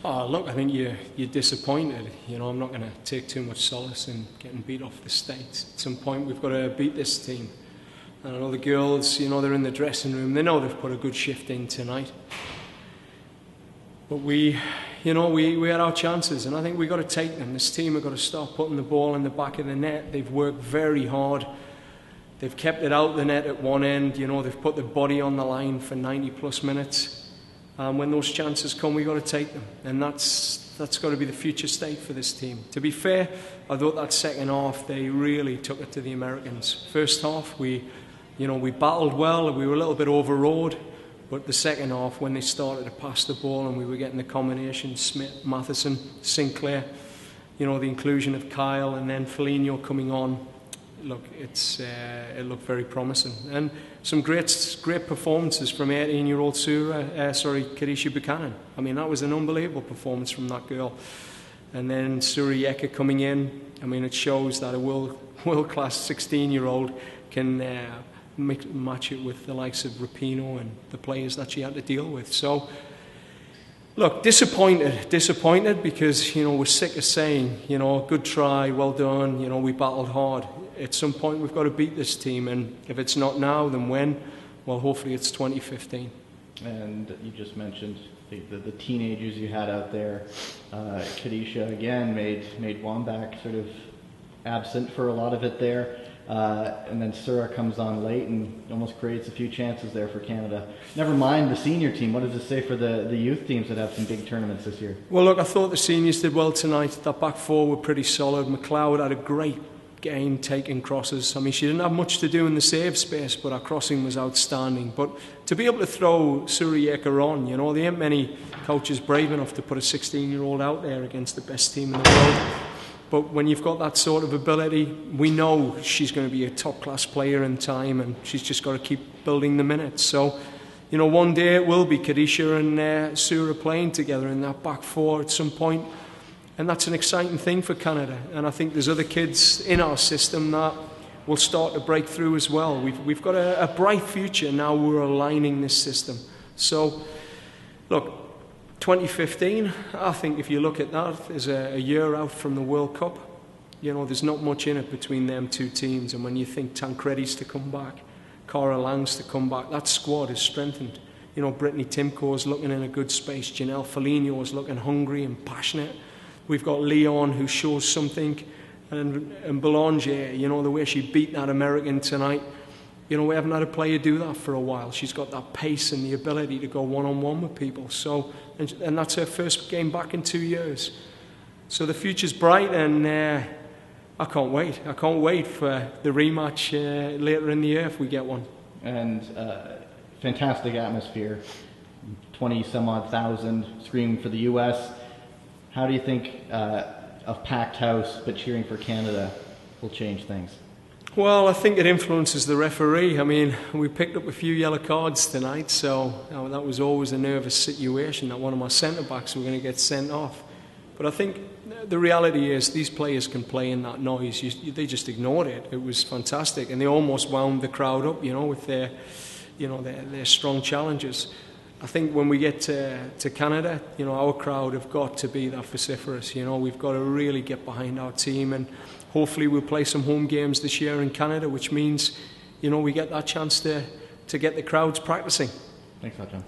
Oh, look, I think you're disappointed. You know, I'm not going to take too much solace in getting beat off the States. At some point, we've got to beat this team. And I know the girls, you know, they're in the dressing room. They know they've put a good shift in tonight. But we had our chances, and I think we've got to take them. This team have got to start putting the ball in the back of the net. They've worked very hard. They've kept it out the net at one end. You know, they've put the body on the line for 90-plus minutes. And when those chances come, we've got to take them. And that's got to be the future state for this team. To be fair, I thought that second half, they really took it to the Americans. First half, we battled well, and we were a little bit overawed. But the second half, when they started to pass the ball and we were getting the combination, Smith, Matheson, Sinclair, you know, the inclusion of Kyle and then Foligno coming on, look, it looked very promising. And some great performances from 18-year-old Kadisha Buchanan. I mean, that was an unbelievable performance from that girl. And then Suriyeka coming in. I mean, it shows that a world-class 16-year-old can match it with the likes of Rapinoe and the players that she had to deal with. So, look, disappointed because, you know, we're sick of saying, you know, good try, well done, you know, we battled hard. At some point we've got to beat this team, and if it's not now, then when? Well, hopefully it's 2015. And you just mentioned the teenagers you had out there. Kadisha, again, made Wambach sort of absent for a lot of it there. And then Sura comes on late and almost creates a few chances there for Canada. Never mind the senior team. What does it say for the youth teams that have some big tournaments this year? Well, look, I thought the seniors did well tonight. That back four were pretty solid. McLeod had a great game taking crosses. I mean, she didn't have much to do in the save space, but her crossing was outstanding. But to be able to throw Suriyeka on, you know, there ain't many coaches brave enough to put a 16-year-old out there against the best team in the world. But when you've got that sort of ability, we know she's going to be a top-class player in time, and she's just got to keep building the minutes. So, you know, one day it will be Kadisha and Sura playing together in that back four at some point. And that's an exciting thing for Canada. And I think there's other kids in our system that will start to break through as well. We've got a bright future now. We're aligning this system. So, look, 2015, I think if you look at that as a year out from the World Cup, you know, there's not much in it between them two teams. And when you think Tancredi's to come back, Cara Lang's to come back, that squad is strengthened. You know, Brittany Timko's looking in a good space. Janelle Foligno is looking hungry and passionate. We've got Leon, who shows something, and Belanger, you know, the way she beat that American tonight. You know, we haven't had a player do that for a while. She's got that pace and the ability to go one-on-one with people. So, and that's her first game back in 2 years. So the future's bright, and I can't wait. I can't wait for the rematch later in the year if we get one. And fantastic atmosphere, 20-some-odd thousand screaming for the U.S. How do you think a packed house but cheering for Canada will change things? Well, I think it influences the referee. I mean, we picked up a few yellow cards tonight, so that was always a nervous situation that one of my centre-backs were going to get sent off. But I think the reality is these players can play in that noise. They just ignored it. It was fantastic, and they almost wound the crowd up, you know, with their strong challenges. I think when we get to Canada, you know, our crowd have got to be that vociferous. You know, we've got to really get behind our team, and hopefully we'll play some home games this year in Canada, which means, you know, we get that chance to get the crowds practicing. Thanks a lot, John.